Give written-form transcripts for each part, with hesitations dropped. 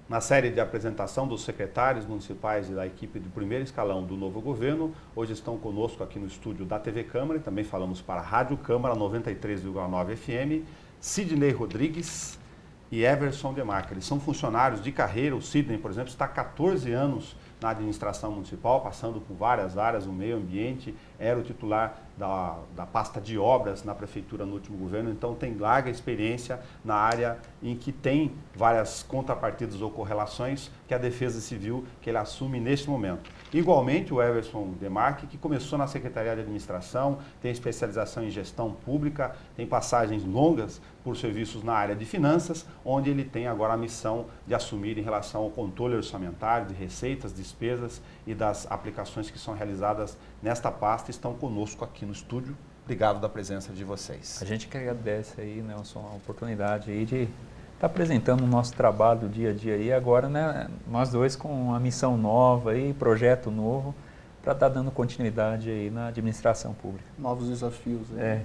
Na série de apresentação dos secretários municipais e da equipe do primeiro escalão do novo governo, hoje estão conosco aqui no estúdio da TV Câmara e também falamos para a Rádio Câmara 93,9 FM, Sidney Rodrigues e Everson Demarque. Eles são funcionários de carreira. O Sidney, por exemplo, está há 14 anos na administração municipal, passando por várias áreas, o meio ambiente, era o titular da pasta de obras na prefeitura no último governo, então tem larga experiência na área em que tem várias contrapartidas ou correlações que a Defesa Civil que ele assume neste momento. Igualmente o Everson Demarque, que começou na Secretaria de Administração, tem especialização em gestão pública, tem passagens longas por serviços na área de finanças, onde ele tem agora a missão de assumir em relação ao controle orçamentário, de receitas, despesas e das aplicações que são realizadas nesta pasta. Estão conosco aqui no estúdio. Obrigado da presença de vocês. A gente que agradece aí, Nelson, a oportunidade aí de estar apresentando o nosso trabalho do dia a dia aí agora, né? Nós dois com uma missão nova aí, projeto novo, para estar dando continuidade aí na administração pública. Novos desafios. Né?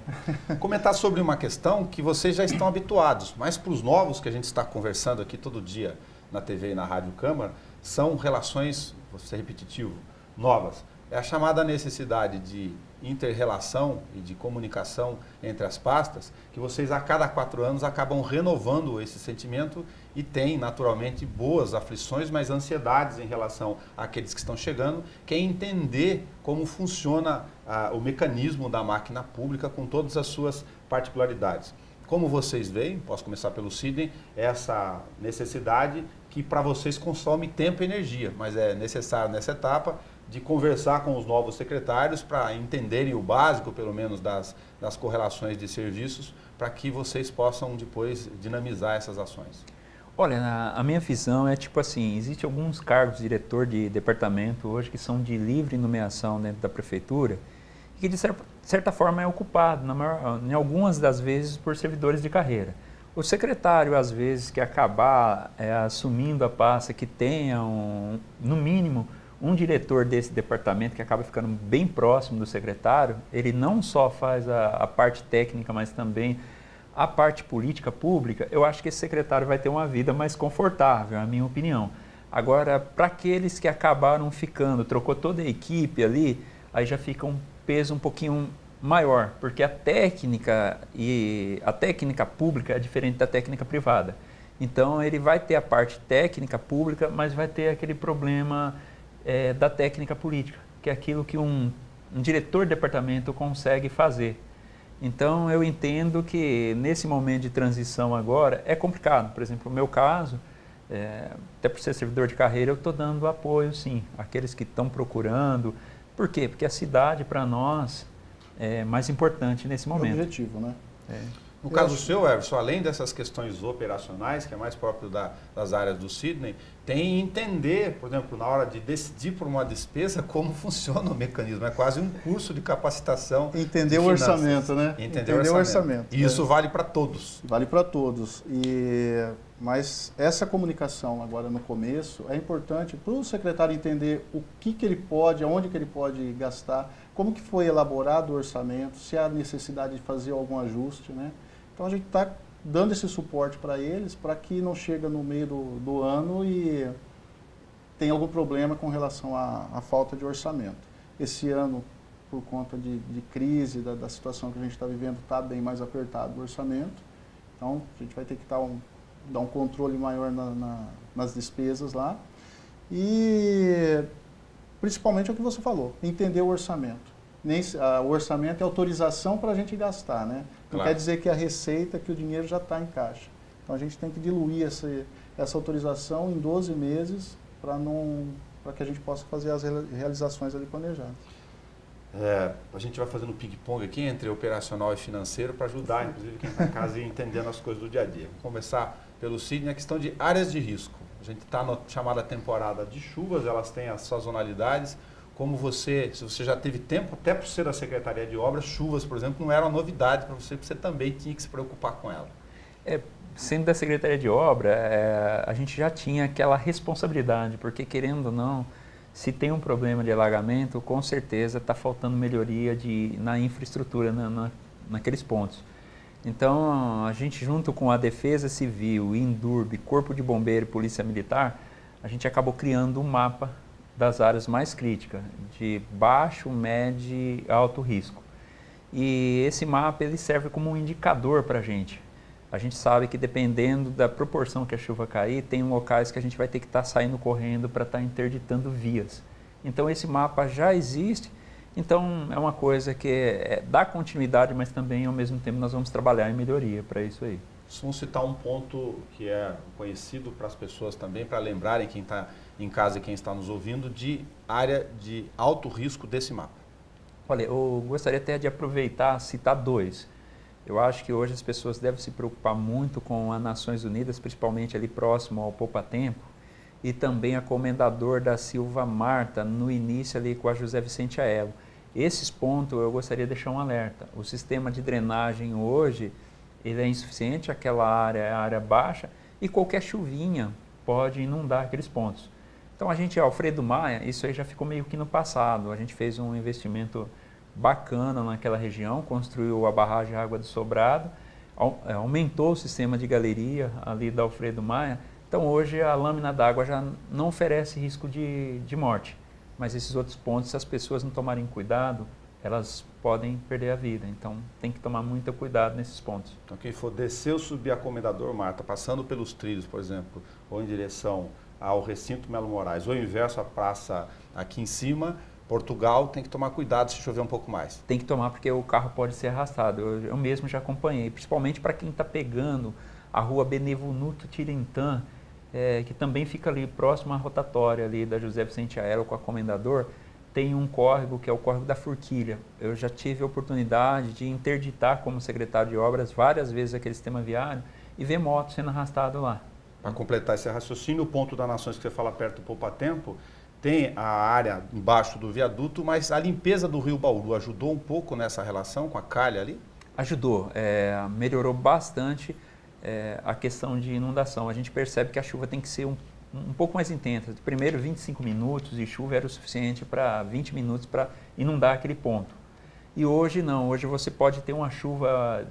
Comentar sobre uma questão que vocês já estão habituados, mas para os novos que a gente está conversando aqui todo dia na TV e na Rádio Câmara, são relações, vou ser repetitivo, novas. É a chamada necessidade de inter-relação e de comunicação entre as pastas, que vocês a cada 4 anos acabam renovando esse sentimento e tem naturalmente boas aflições, mas ansiedades em relação àqueles que estão chegando, que é entender como funciona o mecanismo da máquina pública com todas as suas particularidades. Como vocês veem, posso começar pelo Sidney, essa necessidade que para vocês consome tempo e energia, mas é necessário nessa etapa de conversar com os novos secretários para entenderem o básico, pelo menos, das correlações de serviços, para que vocês possam depois dinamizar essas ações. Olha, a minha visão é tipo assim, existem alguns cargos de diretor de departamento hoje que são de livre nomeação dentro da prefeitura e que de certa forma é ocupado, em algumas das vezes, por servidores de carreira. O secretário, às vezes, que acabar assumindo a pasta, que tenha, no mínimo, um diretor desse departamento que acaba ficando bem próximo do secretário, ele não só faz a parte técnica, mas também a parte política pública, eu acho que esse secretário vai ter uma vida mais confortável, é a minha opinião. Agora, para aqueles que acabaram ficando, trocou toda a equipe ali, aí já fica um peso um pouquinho maior, porque a técnica pública é diferente da técnica privada. Então, ele vai ter a parte técnica pública, mas vai ter aquele problema da técnica política, que é aquilo que um diretor de departamento consegue fazer. Então, eu entendo que nesse momento de transição agora é complicado. Por exemplo, no meu caso, até por ser servidor de carreira, eu estou dando apoio, sim, àqueles que estão procurando. Por quê? Porque a cidade, para nós, é mais importante nesse momento. É o objetivo, né? No caso seu, Everson, além dessas questões operacionais, que é mais próprio das áreas do Sidney, tem entender, por exemplo, na hora de decidir por uma despesa, como funciona o mecanismo. É quase um curso de capacitação. Entender o orçamento, né? Entender o orçamento. E isso vale para todos. Vale para todos. Mas essa comunicação agora no começo é importante para o secretário entender o que ele pode, aonde que ele pode gastar, como que foi elaborado o orçamento, se há necessidade de fazer algum ajuste, né? Então a gente está dando esse suporte para eles, para que não chegue no meio do ano e tenha algum problema com relação à falta de orçamento. Esse ano, por conta de crise, da situação que a gente está vivendo, está bem mais apertado o orçamento. Então a gente vai ter que dar um controle maior nas despesas lá. E principalmente é o que você falou, entender o orçamento. O orçamento é autorização para a gente gastar, né? Não Claro. quer dizer que a receita, que o dinheiro já está em caixa. Então a gente tem que diluir essa autorização em 12 meses para que a gente possa fazer as realizações ali planejadas. A gente vai fazendo ping-pong aqui entre operacional e financeiro para ajudar, inclusive, quem está em casa e entendendo as coisas do dia a dia. Vamos começar pelo Sidney, a questão de áreas de risco. A gente está na chamada temporada de chuvas, elas têm as sazonalidades. Se você já teve tempo, até por ser da Secretaria de Obras, chuvas, por exemplo, não era uma novidade para você, porque você também tinha que se preocupar com ela. Sendo da Secretaria de Obra, a gente já tinha aquela responsabilidade, porque querendo ou não, se tem um problema de alagamento, com certeza está faltando melhoria na infraestrutura, naqueles pontos. Então, a gente junto com a Defesa Civil, INDURB, Corpo de Bombeiro e Polícia Militar, a gente acabou criando um mapa das áreas mais críticas, de baixo, médio e alto risco. E esse mapa ele serve como um indicador para a gente. A gente sabe que dependendo da proporção que a chuva cair, tem locais que a gente vai ter que estar saindo correndo para estar interditando vias. Então esse mapa já existe, então é uma coisa que dá continuidade, mas também ao mesmo tempo nós vamos trabalhar em melhoria para isso aí. Vamos citar um ponto que é conhecido para as pessoas também, para lembrarem quem está em casa e quem está nos ouvindo, de área de alto risco desse mapa. Olha, eu gostaria até de aproveitar, citar dois. Eu acho que hoje as pessoas devem se preocupar muito com as Nações Unidas, principalmente ali próximo ao Poupa Tempo, e também a Comendador da Silva Marta, no início ali com a José Vicente Aelo. Esses pontos eu gostaria de deixar um alerta. O sistema de drenagem hoje, ele é insuficiente, aquela área é a área baixa, e qualquer chuvinha pode inundar aqueles pontos. Então a gente, Alfredo Maia, isso aí já ficou meio que no passado. A gente fez um investimento bacana naquela região, construiu a barragem Água do Sobrado, aumentou o sistema de galeria ali da Alfredo Maia. Então hoje a lâmina d'água já não oferece risco de morte. Mas esses outros pontos, se as pessoas não tomarem cuidado, elas podem perder a vida. Então tem que tomar muito cuidado nesses pontos. Então quem for descer ou subir a Comendador Marta, passando pelos trilhos, por exemplo, ou em direção ao Recinto Melo Moraes, ou inverso à praça aqui em cima, Portugal, tem que tomar cuidado se chover um pouco mais. Tem que tomar porque o carro pode ser arrastado. Eu mesmo já acompanhei, principalmente para quem está pegando a rua Benevenuto Tirintã, que também fica ali próximo à rotatória ali da José Vicente Aelo com a Comendador, tem um córrego que é o córrego da Forquilha. Eu já tive a oportunidade de interditar como secretário de obras várias vezes aquele sistema viário e ver motos sendo arrastadas lá. Para completar esse raciocínio, o ponto da Nações que você fala perto do Poupa Tempo, tem a área embaixo do viaduto, mas a limpeza do Rio Bauru ajudou um pouco nessa relação com a calha ali? Ajudou, melhorou bastante a questão de inundação. A gente percebe que a chuva tem que ser um pouco mais intensa. Primeiro 25 minutos de chuva era o suficiente para 20 minutos para inundar aquele ponto. E hoje não, hoje você pode ter uma chuva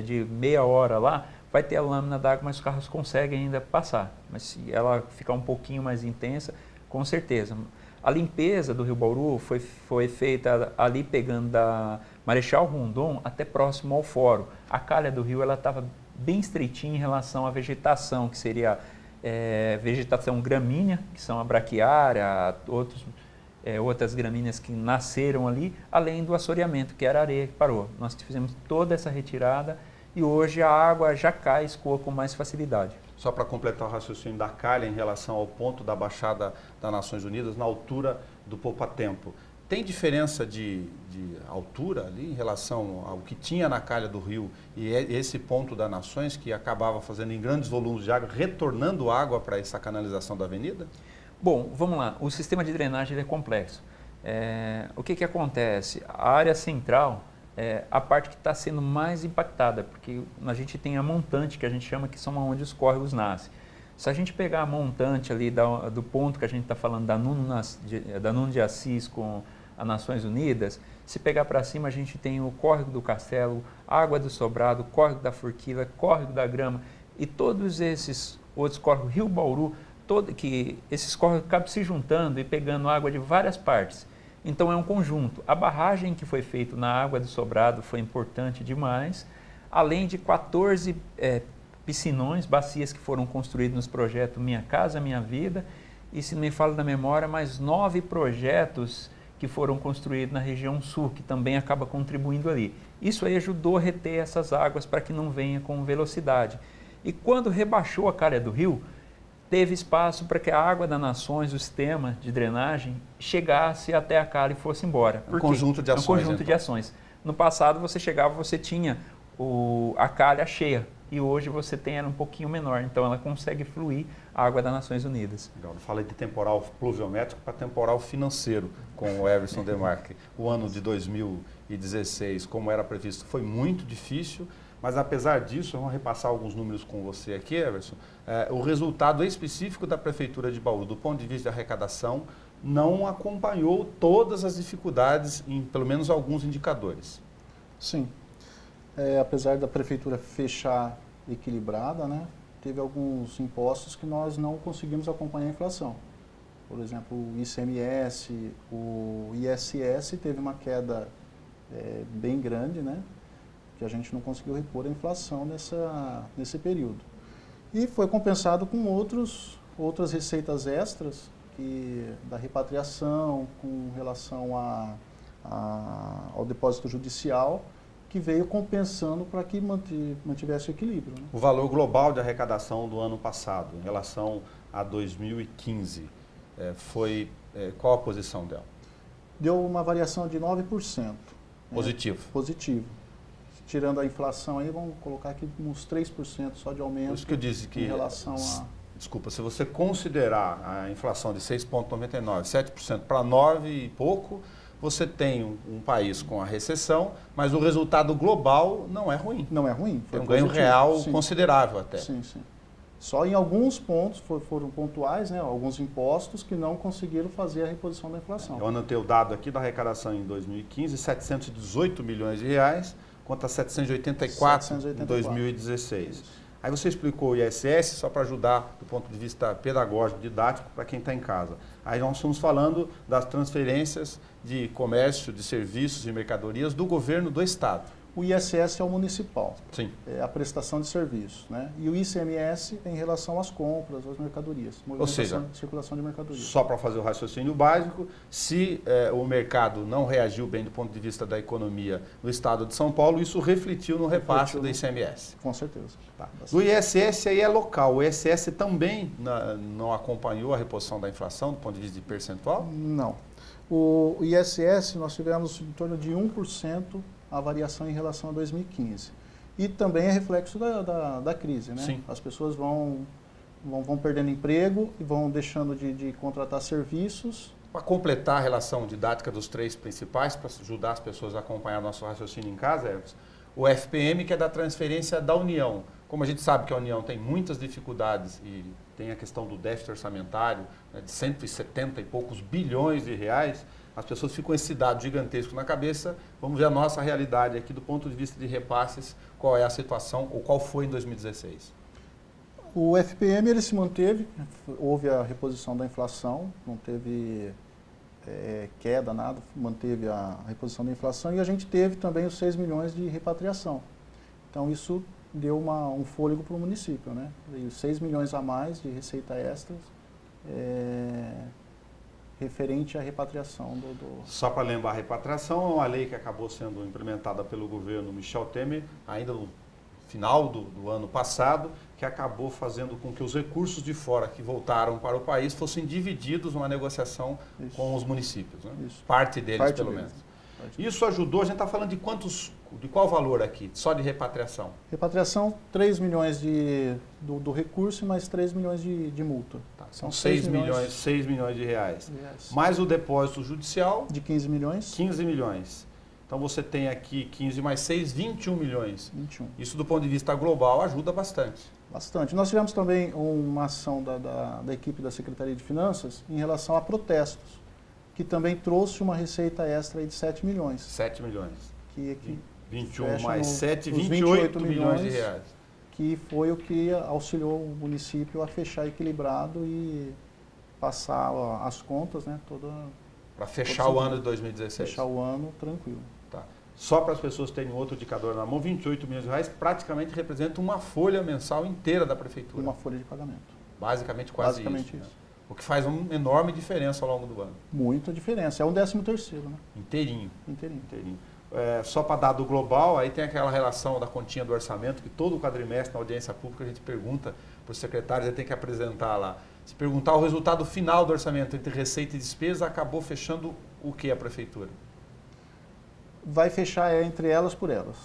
de meia hora lá, vai ter a lâmina d'água, mas os carros conseguem ainda passar. Mas se ela ficar um pouquinho mais intensa, com certeza. A limpeza do Rio Bauru foi feita ali pegando da Marechal Rondon até próximo ao fórum. A calha do rio estava bem estreitinha em relação à vegetação, que seria vegetação gramínea, que são a braquiária, outras gramíneas que nasceram ali, além do assoreamento, que era a areia que parou. Nós fizemos toda essa retirada e hoje a água já cai e escoa com mais facilidade. Só para completar o raciocínio da calha em relação ao ponto da Baixada das Nações Unidas, na altura do Poupa Tempo, tem diferença de altura ali em relação ao que tinha na calha do rio e esse ponto das Nações que acabava fazendo em grandes volumes de água, retornando água para essa canalização da avenida? Bom, vamos lá. O sistema de drenagem ele é complexo. O que acontece? A área central é a parte que está sendo mais impactada, porque a gente tem a montante, que a gente chama que são onde os córregos nascem. Se a gente pegar a montante ali do ponto que a gente está falando da Nuno de Assis com as Nações Unidas, se pegar para cima a gente tem o córrego do Castelo, Água do Sobrado, córrego da Forquilha, córrego da Grama e todos esses outros córregos, Rio Bauru, que esses córregos acabam se juntando e pegando água de várias partes. Então é um conjunto. A barragem que foi feita na Água do Sobrado foi importante demais, além de 14 piscinões, bacias que foram construídas nos projetos Minha Casa Minha Vida, e se não me falo da memória, mais 9 projetos que foram construídos na região sul, que também acaba contribuindo ali. Isso aí ajudou a reter essas águas para que não venha com velocidade. E quando rebaixou a calha do rio, teve espaço para que a água das Nações, o sistema de drenagem, chegasse até a calha e fosse embora. Um conjunto de ações. Um conjunto de ações. No passado você chegava, você tinha a calha cheia, e hoje você tem ela um pouquinho menor, então ela consegue fluir a água das Nações Unidas. Legal. Eu falei de temporal pluviométrico para temporal financeiro com o Everson Demarque. O ano de 2016, como era previsto, foi muito difícil, mas apesar disso, vamos repassar alguns números com você aqui, Everson, o resultado específico da Prefeitura de Bauru, do ponto de vista de arrecadação, não acompanhou todas as dificuldades em pelo menos alguns indicadores. Sim. apesar da prefeitura fechar equilibrada, né, teve alguns impostos que nós não conseguimos acompanhar a inflação. Por exemplo, o ICMS, o ISS teve uma queda bem grande, né, que a gente não conseguiu repor a inflação nesse período. E foi compensado com outras receitas extras, da repatriação, com relação ao depósito judicial, que veio compensando para que mantivesse o equilíbrio. Né? O valor global de arrecadação do ano passado, em relação a 2015, qual a posição dela? Deu uma variação de 9%. Positivo. Positivo. Tirando a inflação aí, vamos colocar aqui uns 3% só de aumento. Por isso que eu disse que, em relação a... Desculpa, se você considerar a inflação de 6,99%, 7% para 9% e pouco, você tem um país com a recessão, mas o resultado global não é ruim. Não é ruim. Tem um ganho real considerável até. Sim, sim. Só em alguns pontos foram pontuais, né, alguns impostos que não conseguiram fazer a reposição da inflação. Eu anotei o dado aqui da arrecadação em 2015, 718 milhões de reais, contra 784 em 2016. Isso. Aí você explicou o ISS, só para ajudar do ponto de vista pedagógico, didático, para quem está em casa. Aí nós estamos falando das transferências de comércio, de serviços e mercadorias do governo do Estado. O ISS é o municipal, Sim. É a prestação de serviços, né? E o ICMS é em relação às compras, às mercadorias, ou seja, circulação de mercadorias. Só para fazer o raciocínio básico, se o mercado não reagiu bem do ponto de vista da economia no Estado de São Paulo, isso refletiu no repasse do ICMS. Com certeza. Tá. O ISS aí é local, o ISS também não acompanhou a reposição da inflação do ponto de vista de percentual? Não. O ISS nós tivemos em torno de 1% a variação em relação a 2015. E também é reflexo da crise, né? Sim. As pessoas vão perdendo emprego e vão deixando de contratar serviços. Para completar a relação didática dos três principais, para ajudar as pessoas a acompanhar nosso raciocínio em casa, o FPM, que é da transferência da União. Como a gente sabe que a União tem muitas dificuldades e tem a questão do déficit orçamentário, né, de 170 e poucos bilhões de reais, as pessoas ficam com esse dado gigantesco na cabeça. Vamos ver a nossa realidade aqui do ponto de vista de repasses, qual é a situação ou qual foi em 2016. O FPM ele se manteve, houve a reposição da inflação, não teve queda, nada, manteve a reposição da inflação e a gente teve também os 6 milhões de repatriação. Então isso deu um fôlego para o município, né? E os 6 milhões a mais de receita extras referente à repatriação Só para lembrar, a repatriação é uma lei que acabou sendo implementada pelo governo Michel Temer, ainda no final do ano passado, que acabou fazendo com que os recursos de fora que voltaram para o país fossem divididos numa negociação com os municípios, né? Parte deles, pelo menos. Isso ajudou, a gente está falando de qual valor aqui, só de repatriação? Repatriação, 3 milhões do recurso e mais 3 milhões de multa. Tá, são 6 milhões de reais. Mais o depósito judicial? De 15 milhões. 15 milhões. Então você tem aqui 15 mais 6, 21 milhões. 21. Isso do ponto de vista global ajuda bastante. Bastante. Nós tivemos também uma ação da equipe da Secretaria de Finanças em relação a protestos, que também trouxe uma receita extra aí de 7 milhões. 7 milhões. Que 21 mais 7, 28 milhões de reais. Que foi o que auxiliou o município a fechar equilibrado e passar as contas, né, para fechar o ano de 2016. Fechar o ano tranquilo. Tá. Só para as pessoas terem outro indicador na mão, 28 milhões de reais praticamente representa uma folha mensal inteira da prefeitura. Uma folha de pagamento. Basicamente quase isso. Né? O que faz uma enorme diferença ao longo do ano. Muita diferença. É um 13º, né? Inteirinho. Inteirinho. Só para dado global, aí tem aquela relação da continha do orçamento, que todo quadrimestre na audiência pública a gente pergunta para os secretários, ele tem que apresentar lá. Se perguntar o resultado final do orçamento entre receita e despesa, acabou fechando o que a prefeitura? Vai fechar entre elas por elas.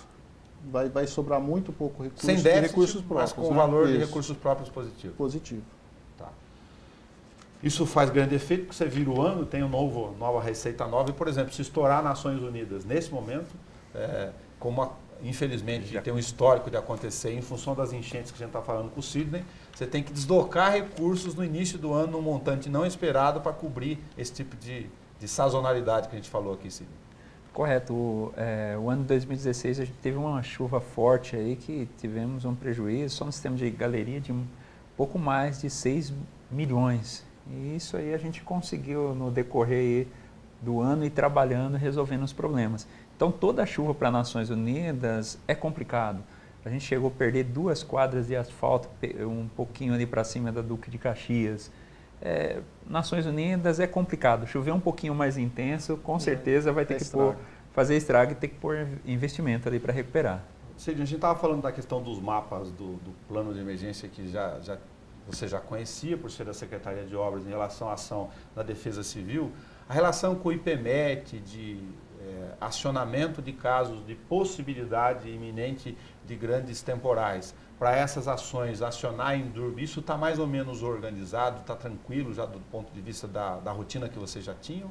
Vai sobrar muito pouco recurso. Sem déficit, recursos próprios, mas com valor de recursos próprios positivo. Positivo. Tá. Isso faz grande efeito, porque você vira o ano, tem nova receita nova. E, por exemplo, se estourar Nações Unidas nesse momento, infelizmente tem um histórico de acontecer em função das enchentes que a gente está falando com o Sidney, você tem que deslocar recursos no início do ano num montante não esperado para cobrir esse tipo de sazonalidade que a gente falou aqui, Sidney. Correto. O ano de 2016 a gente teve uma chuva forte aí que tivemos um prejuízo só no sistema de galeria de um pouco mais de 6 milhões. E isso aí a gente conseguiu no decorrer do ano ir trabalhando, resolvendo os problemas. Então toda a chuva para Nações Unidas é complicado. A gente chegou a perder 2 quadras de asfalto, um pouquinho ali para cima da Duque de Caxias. Nações Unidas é complicado. Chover um pouquinho mais intenso, com certeza vai ter que fazer estrago e ter que pôr investimento ali para recuperar. Cid, a gente estava falando da questão dos mapas do plano de emergência que você já conhecia por ser da Secretaria de Obras em relação à ação da Defesa Civil. A relação com o IPMET, de acionamento de casos de possibilidade iminente de grandes temporais, para essas ações, acionar a Endurb, isso está mais ou menos organizado, está tranquilo já do ponto de vista da rotina que vocês já tinham?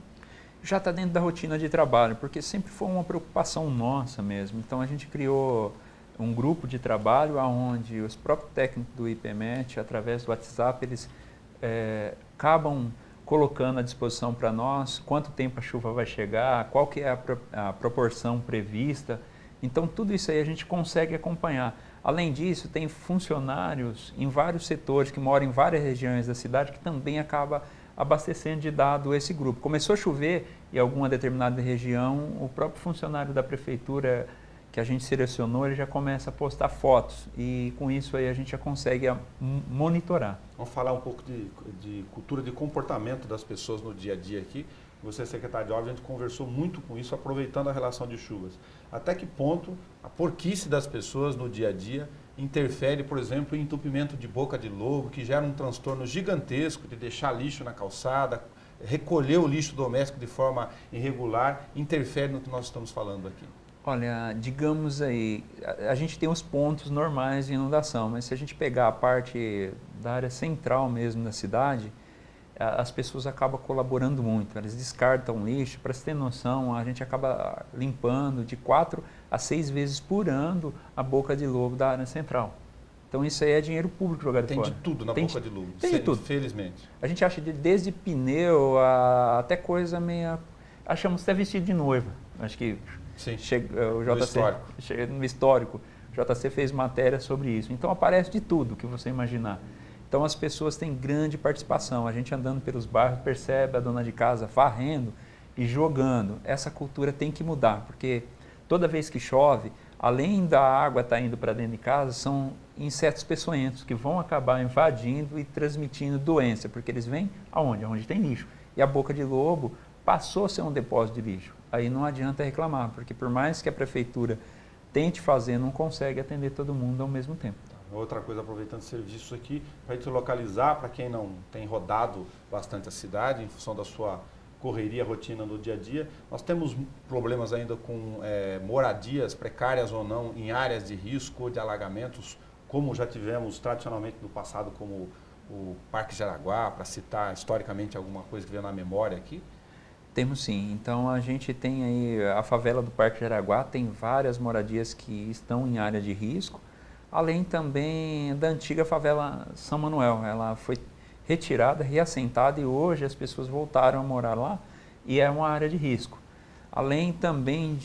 Já está dentro da rotina de trabalho, porque sempre foi uma preocupação nossa mesmo. Então a gente criou um grupo de trabalho onde os próprios técnicos do IPMET, através do WhatsApp, eles acabam colocando à disposição para nós quanto tempo a chuva vai chegar, qual que é a proporção prevista. Então tudo isso aí a gente consegue acompanhar. Além disso, tem funcionários em vários setores que moram em várias regiões da cidade que também acaba abastecendo de dado esse grupo. Começou a chover em alguma determinada região, o próprio funcionário da prefeitura que a gente selecionou, ele já começa a postar fotos e com isso aí a gente já consegue monitorar. Vamos falar um pouco de cultura de comportamento das pessoas no dia a dia aqui. Você, secretário de Obras, a gente conversou muito com isso, aproveitando a relação de chuvas. Até que ponto a porquice das pessoas no dia a dia interfere, por exemplo, em entupimento de boca de lobo, que gera um transtorno gigantesco de deixar lixo na calçada, recolher o lixo doméstico de forma irregular, interfere no que nós estamos falando aqui? Olha, digamos aí, a gente tem os pontos normais de inundação, mas se a gente pegar a parte da área central mesmo da cidade, as pessoas acabam colaborando muito, elas descartam lixo. Para você ter noção, a gente acaba limpando de 4 a 6 vezes por ano a boca de lobo da área central. Então isso aí é dinheiro público jogado fora. Tem de tudo na boca de lobo, tem de tudo. Felizmente. A gente acha desde pneu até coisa meio... Achamos até vestido de noiva. Acho que sim, o JC, no histórico, o JC fez matéria sobre isso. Então aparece de tudo que você imaginar. Então as pessoas têm grande participação. A gente andando pelos bairros percebe a dona de casa varrendo e jogando. Essa cultura tem que mudar, porque toda vez que chove, além da água estar indo para dentro de casa, são insetos peçonhentos que vão acabar invadindo e transmitindo doença, porque eles vêm aonde? Onde tem lixo. E a boca de lobo passou a ser um depósito de lixo. Aí não adianta reclamar, porque por mais que a prefeitura tente fazer, não consegue atender todo mundo ao mesmo tempo. Outra coisa, aproveitando o serviço aqui, para a gente localizar, para quem não tem rodado bastante a cidade, em função da sua correria, rotina no dia a dia, nós temos problemas ainda com moradias, precárias ou não, em áreas de risco de alagamentos, como já tivemos tradicionalmente no passado, como o Parque Jaraguá, para citar historicamente alguma coisa que veio na memória aqui? Temos sim. Então a gente tem aí a favela do Parque Jaraguá, tem várias moradias que estão em área de risco, além também da antiga favela São Manuel. Ela foi retirada, reassentada e hoje as pessoas voltaram a morar lá e é uma área de risco. Além também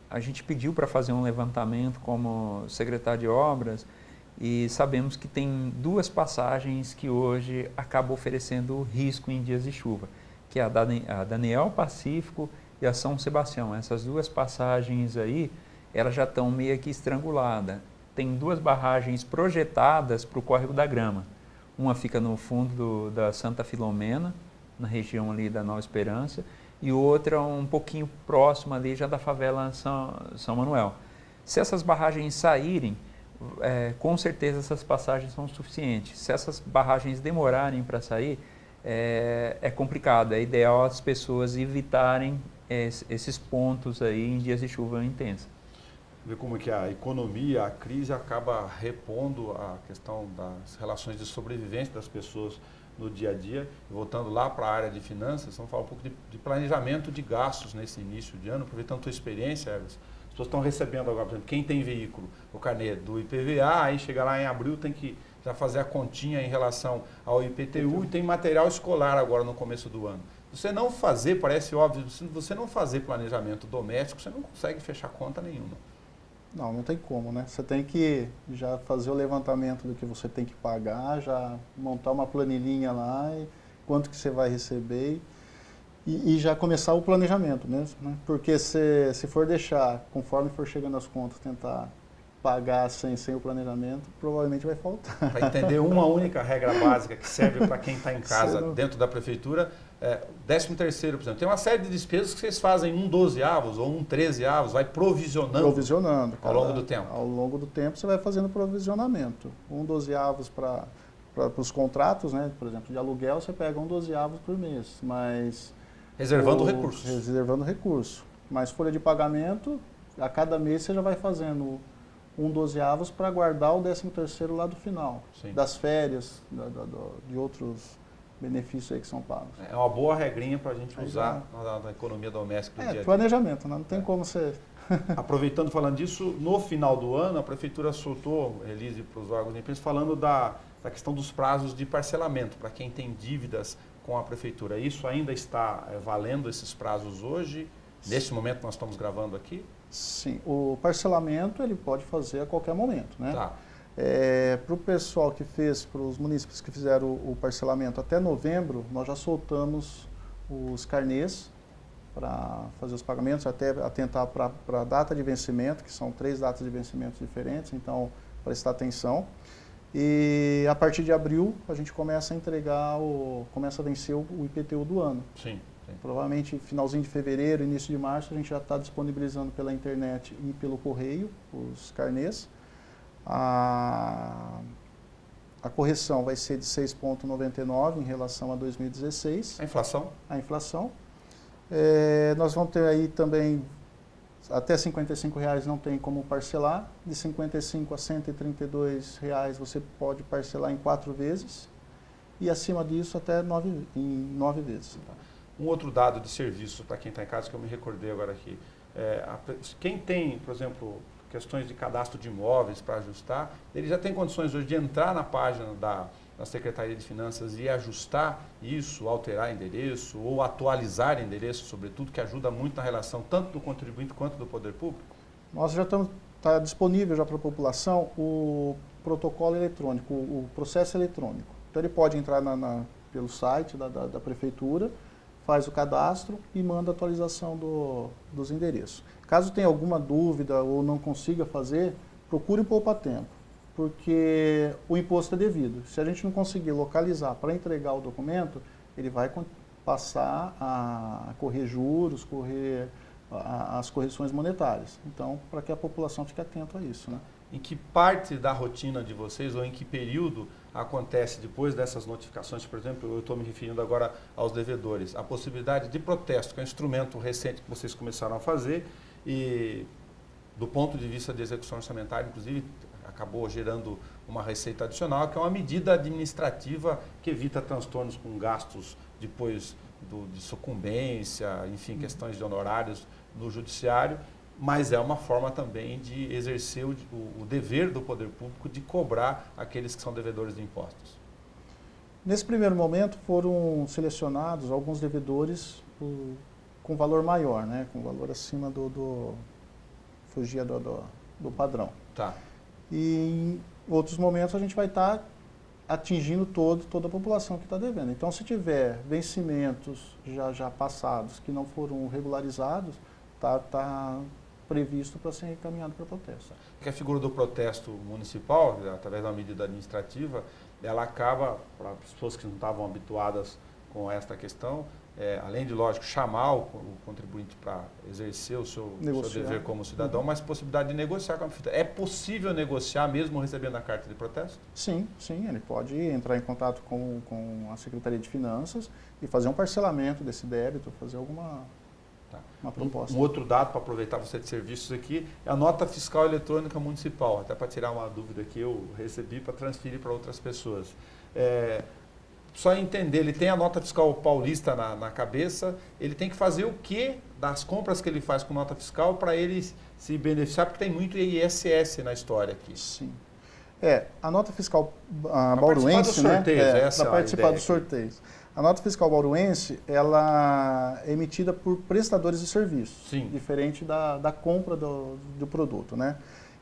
a gente pediu para fazer um levantamento como secretário de obras e sabemos que tem 2 passagens que hoje acabam oferecendo risco em dias de chuva, que é a Daniel Pacífico e a São Sebastião. Essas 2 passagens aí, elas já estão meio que estranguladas. Tem 2 barragens projetadas para o Córrego da Grama. Uma fica no fundo da Santa Filomena, na região ali da Nova Esperança, e outra um pouquinho próxima ali já da favela São Manuel. Se essas barragens saírem, com certeza essas passagens são suficientes. Se essas barragens demorarem para sair, é complicado. É ideal as pessoas evitarem esses pontos aí em dias de chuva intensa. Ver como que a economia, a crise acaba repondo a questão das relações de sobrevivência das pessoas no dia a dia. Voltando lá para a área de finanças, vamos falar um pouco de planejamento de gastos nesse início de ano, aproveitando a tua experiência, Everson. As pessoas estão recebendo agora, por exemplo, quem tem veículo, o carnê do IPVA, aí chega lá em abril, tem que já fazer a continha em relação ao IPTU e tem material escolar agora no começo do ano. Você não fazer, parece óbvio, se você não fazer planejamento doméstico, você não consegue fechar conta nenhuma. Não tem como, né? Você tem que já fazer o levantamento do que você tem que pagar, já montar uma planilhinha lá, e quanto que você vai receber e já começar o planejamento mesmo, né? Porque se for deixar, conforme for chegando as contas, tentar pagar sem o planejamento, provavelmente vai faltar. Para entender uma única regra básica que serve para quem está em casa dentro da prefeitura, 13º, por exemplo, tem uma série de despesas que vocês fazem 1/12avos ou 1/13avos, vai provisionando ao longo do tempo. Ao longo do tempo você vai fazendo provisionamento. 1/12avos para os contratos, né? Por exemplo, de aluguel você pega 1/12avos por mês, mas... Reservando recursos. Reservando recurso. Mas folha de pagamento, a cada mês você já vai fazendo 1/12avos para guardar o 13º lá do final. Sim. Das férias, de outros benefícios aí que são pagos. É uma boa regrinha para a gente usar na economia doméstica do dia a dia. Planejamento, né? Não tem como você... Aproveitando, falando disso, no final do ano, a Prefeitura soltou release para os órgãos de imprensa falando da questão dos prazos de parcelamento, para quem tem dívidas com a Prefeitura. Isso ainda está valendo esses prazos hoje? Neste momento nós estamos gravando aqui? Sim, o parcelamento ele pode fazer a qualquer momento, né? Tá. Para o pessoal que fez, para os munícipes que fizeram o parcelamento até novembro, nós já soltamos os carnês para fazer os pagamentos, até atentar para a data de vencimento, que são 3 datas de vencimento diferentes, então prestar atenção. E a partir de abril a gente começa a entregar, começa a vencer o IPTU do ano. Sim. Provavelmente finalzinho de fevereiro, início de março, a gente já está disponibilizando pela internet e pelo correio os carnês. A correção vai ser de 6,99 em relação a 2016. A inflação? A inflação. Nós vamos ter aí também, até R$ 55,00 não tem como parcelar. De R$ 55 a R$ 132,00 você pode parcelar em 4 vezes. E acima disso até 9 vezes. Um outro dado de serviço para quem está em casa, que eu me recordei agora aqui. Quem tem, por exemplo, questões de cadastro de imóveis para ajustar, ele já tem condições hoje de entrar na página da Secretaria de Finanças e ajustar isso, alterar endereço ou atualizar endereço, sobretudo, que ajuda muito na relação tanto do contribuinte quanto do poder público? Nós já está disponível já para a população o protocolo eletrônico, o processo eletrônico. Então ele pode entrar pelo site da Prefeitura, faz o cadastro e manda a atualização dos endereços. Caso tenha alguma dúvida ou não consiga fazer, procure o poupa-tempo, porque o imposto é devido. Se a gente não conseguir localizar para entregar o documento, ele vai passar a correr juros, correr as correções monetárias. Então, para que a população fique atenta a isso, né? Em que parte da rotina de vocês ou em que período acontece depois dessas notificações? Por exemplo, eu estou me referindo agora aos devedores. A possibilidade de protesto, que é um instrumento recente que vocês começaram a fazer e, do ponto de vista de execução orçamentária, inclusive, acabou gerando uma receita adicional, que é uma medida administrativa que evita transtornos com gastos depois de sucumbência, enfim, questões de honorários no judiciário. Mas é uma forma também de exercer o dever do poder público de cobrar aqueles que são devedores de impostos. Nesse primeiro momento foram selecionados alguns devedores com valor maior, né? Com valor acima fugia do padrão. Tá. E em outros momentos a gente vai estar atingindo toda a população que está devendo. Então, se tiver vencimentos já passados que não foram regularizados, está previsto para ser encaminhado para protesto. Porque a figura do protesto municipal, através da medida administrativa, ela acaba, para as pessoas que não estavam habituadas com esta questão, além de, lógico, chamar o contribuinte para exercer o seu dever como cidadão, mas possibilidade de negociar com a prefeitura. É possível negociar mesmo recebendo a carta de protesto? Sim, ele pode entrar em contato com a Secretaria de Finanças e fazer um parcelamento desse débito, fazer alguma... Uma proposta. Um outro dado, para aproveitar você de serviços aqui, é a nota fiscal eletrônica municipal, até para tirar uma dúvida que eu recebi para transferir para outras pessoas. Só entender, ele tem a nota fiscal paulista na cabeça, ele tem que fazer o que das compras que ele faz com nota fiscal para ele se beneficiar, porque tem muito ISS na história aqui. Sim. A nota fiscal bauruense, né? Para participar dos sorteios. A nota fiscal bauruense, ela é emitida por prestadores de serviços, Sim. diferente da compra do produto, né?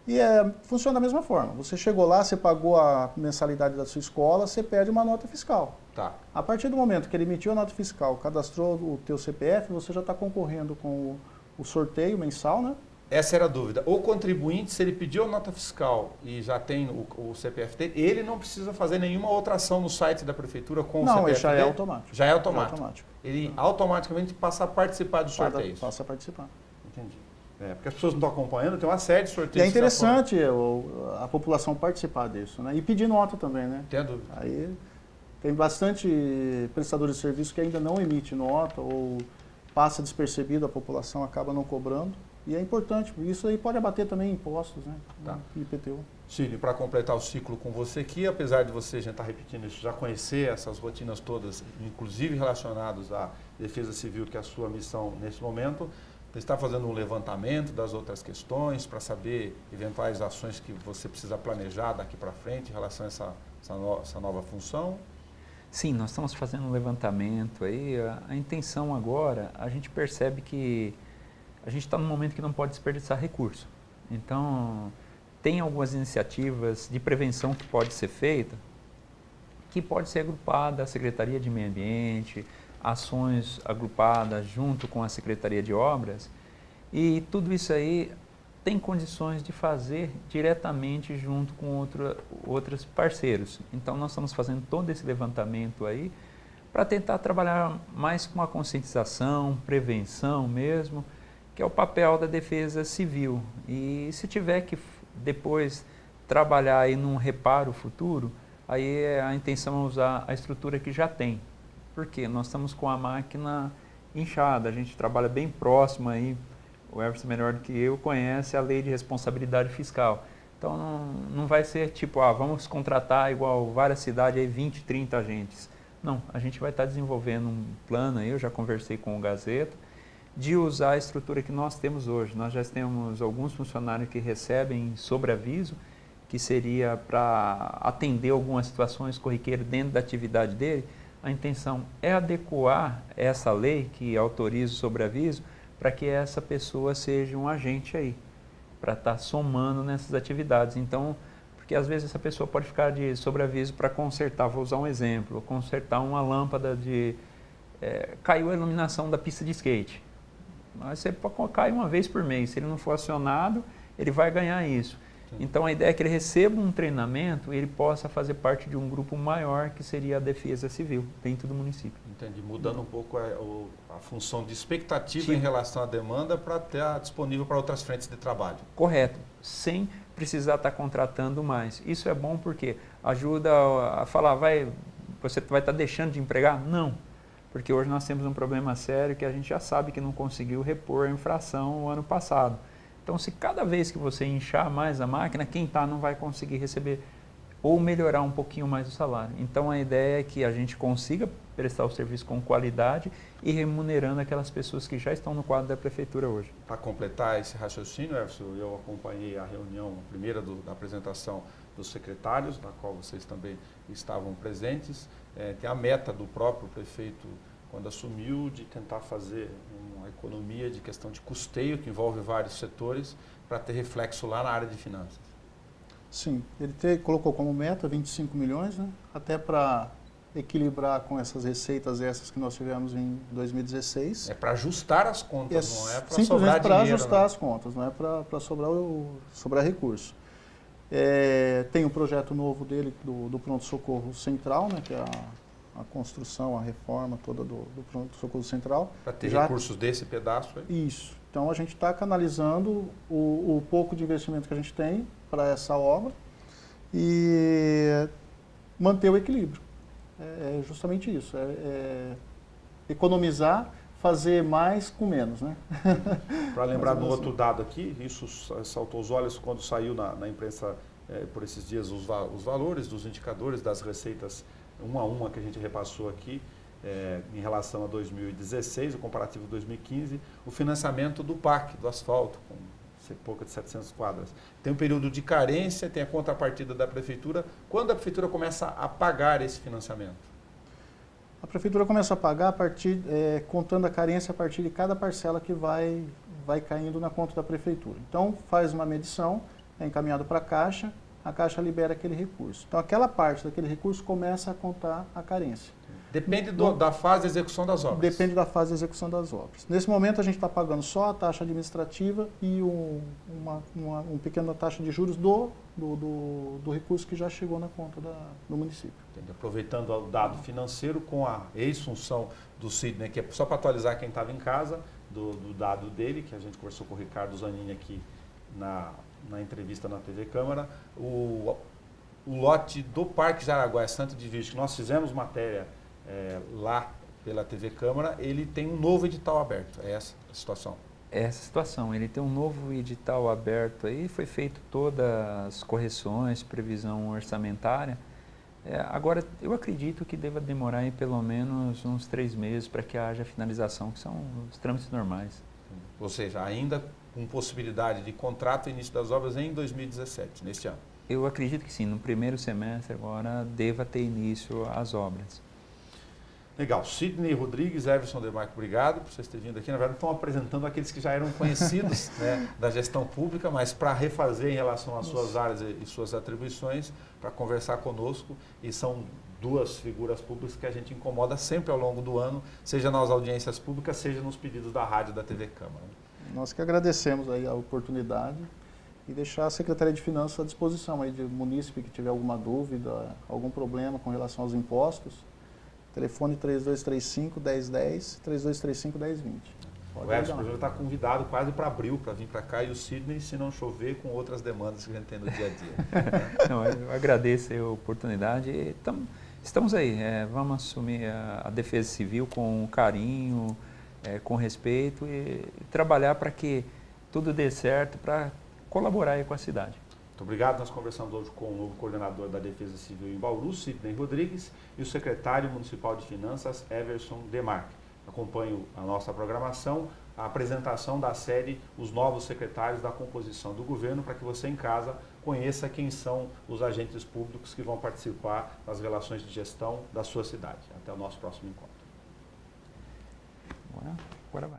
E funciona da mesma forma. Você chegou lá, você pagou a mensalidade da sua escola, você pede uma nota fiscal. Tá. A partir do momento que ele emitiu a nota fiscal, cadastrou o teu CPF, você já está concorrendo com o sorteio mensal, né? Essa era a dúvida. O contribuinte, se ele pediu a nota fiscal e já tem o CPF dele, ele não precisa fazer nenhuma outra ação no site da prefeitura com o CPF dele? Não, já é automático. Já é automático. Já é automático. Ele automaticamente passa a participar dos sorteios. Passa a participar. Entendi. Porque as pessoas não estão acompanhando, tem uma série de sorteios. E é interessante a população participar disso, né? E pedir nota também, né? Tem a dúvida. Aí tem bastante prestadores de serviço que ainda não emite nota ou passa despercebido, a população acaba não cobrando. E é importante, isso aí pode abater também impostos, né? Tá. IPTU. Cílio, para completar o ciclo com você aqui, apesar de você, a gente estar repetindo isso, já conhecer essas rotinas todas, inclusive relacionadas à Defesa Civil, que é a sua missão nesse momento, você está fazendo um levantamento das outras questões para saber eventuais ações que você precisa planejar daqui para frente em relação a essa nova função? Sim, nós estamos fazendo um levantamento aí. A intenção agora, a gente percebe que a gente está num momento que não pode desperdiçar recurso. Então, tem algumas iniciativas de prevenção que pode ser feita, que pode ser agrupada à Secretaria de Meio Ambiente, ações agrupadas junto com a Secretaria de Obras, e tudo isso aí tem condições de fazer diretamente junto com outros parceiros. Então, nós estamos fazendo todo esse levantamento aí para tentar trabalhar mais com a conscientização, prevenção mesmo, que é o papel da Defesa Civil. E se tiver que depois trabalhar aí num reparo futuro, aí a intenção é usar a estrutura que já tem. Porque nós estamos com a máquina inchada, a gente trabalha bem próximo aí, o Everson melhor do que eu conhece a lei de responsabilidade fiscal. Então não vai ser tipo, vamos contratar igual várias cidades aí 20, 30 agentes. Não, a gente vai estar desenvolvendo um plano aí, eu já conversei com o Gazeta, de usar a estrutura que nós temos hoje. Nós já temos alguns funcionários que recebem sobreaviso, que seria para atender algumas situações corriqueiras dentro da atividade dele. A intenção é adequar essa lei que autoriza o sobreaviso para que essa pessoa seja um agente aí, para estar somando nessas atividades. Então, porque às vezes essa pessoa pode ficar de sobreaviso para consertar, vou usar um exemplo, consertar uma lâmpada de... caiu a iluminação da pista de skate. Mas você cai uma vez por mês, se ele não for acionado, ele vai ganhar isso. Então a ideia é que ele receba um treinamento e ele possa fazer parte de um grupo maior que seria a Defesa Civil dentro do município. Entendi. Mudando um pouco a função de expectativa em relação à demanda para ter disponível para outras frentes de trabalho. Correto, sem precisar estar contratando mais. Isso é bom porque ajuda a falar, você vai estar deixando de empregar? Não, porque hoje nós temos um problema sério que a gente já sabe que não conseguiu repor a infração o ano passado. Então, se cada vez que você inchar mais a máquina, quem está não vai conseguir receber ou melhorar um pouquinho mais o salário. Então, a ideia é que a gente consiga prestar o serviço com qualidade e remunerando aquelas pessoas que já estão no quadro da prefeitura hoje. Para completar esse raciocínio, Everson, eu acompanhei a reunião primeira da apresentação dos secretários, na qual vocês também estavam presentes. Tem a meta do próprio prefeito, quando assumiu, de tentar fazer uma economia de questão de custeio, que envolve vários setores, para ter reflexo lá na área de finanças. Sim, ele colocou como meta 25 milhões, né? Até para equilibrar com essas receitas essas que nós tivemos em 2016. É para ajustar as contas, não é para sobrar dinheiro. Simplesmente para ajustar as contas, não é para sobrar recurso. Tem um projeto novo dele, do Pronto-Socorro Central, né? Que é a construção, a reforma toda do Pronto-Socorro Central. Para ter recursos desse pedaço aí? Isso. Então, a gente está canalizando o pouco de investimento que a gente tem para essa obra e manter o equilíbrio. É justamente isso. Economizar, fazer mais com menos, né? Para lembrar de um outro dado aqui, isso saltou os olhos quando saiu na imprensa por esses dias os valores dos indicadores das receitas uma a uma que a gente repassou aqui, em relação a 2016, o comparativo de 2015, o financiamento do PAC, do asfalto, com pouca de 700 quadras. Tem um período de carência, tem a contrapartida da prefeitura. Quando a prefeitura começa a pagar esse financiamento? A prefeitura começa a pagar a partir, contando a carência a partir de cada parcela que vai caindo na conta da prefeitura. Então, faz uma medição, é encaminhado para a Caixa libera aquele recurso. Então, aquela parte daquele recurso começa a contar a carência. Depende da fase de execução das obras. Depende da fase de execução das obras. Nesse momento, a gente está pagando só a taxa administrativa e uma pequena taxa de juros do recurso que já chegou na conta do município. Entendi. Aproveitando o dado financeiro com a ex-função do Sidney, que é só para atualizar quem estava em casa, do dado dele, que a gente conversou com o Ricardo Zanini aqui na entrevista na TV Câmara, o lote do Parque Jaraguá, Santo de Virgem, que nós fizemos matéria lá pela TV Câmara, ele tem um novo edital aberto. É essa a situação? É essa situação. Ele tem um novo edital aberto aí, foi feito todas as correções, previsão orçamentária. Agora, eu acredito que deva demorar aí pelo menos uns 3 meses para que haja finalização, que são os trâmites normais. Ou seja, ainda com possibilidade de contrato e início das obras em 2017, neste ano? Eu acredito que sim, no primeiro semestre agora deva ter início as obras. Legal. Sidney Rodrigues, Everson Demarco, obrigado por vocês terem vindo aqui. Na verdade, estão apresentando aqueles que já eram conhecidos né, da gestão pública, mas para refazer em relação às suas áreas e suas atribuições, para conversar conosco. E são 2 figuras públicas que a gente incomoda sempre ao longo do ano, seja nas audiências públicas, seja nos pedidos da rádio da TV Câmara. Nós que agradecemos aí a oportunidade e deixar a Secretaria de Finanças à disposição aí de munícipe que tiver alguma dúvida, algum problema com relação aos impostos. Telefone 3235-1010, 3235-1020. O Everson, por exemplo, está convidado quase para abril para vir para cá e o Sidney, se não chover, com outras demandas que a gente tem no dia a dia. Não, eu agradeço a oportunidade e estamos aí. Vamos assumir a defesa civil com carinho, com respeito e trabalhar para que tudo dê certo, para colaborar aí com a cidade. Muito obrigado. Nós conversamos hoje com o novo coordenador da Defesa Civil em Bauru, Sidney Rodrigues, e o secretário municipal de Finanças, Everson Demarco. Acompanho a nossa programação, a apresentação da série Os Novos Secretários da Composição do Governo, para que você em casa conheça quem são os agentes públicos que vão participar das relações de gestão da sua cidade. Até o nosso próximo encontro. Agora vai.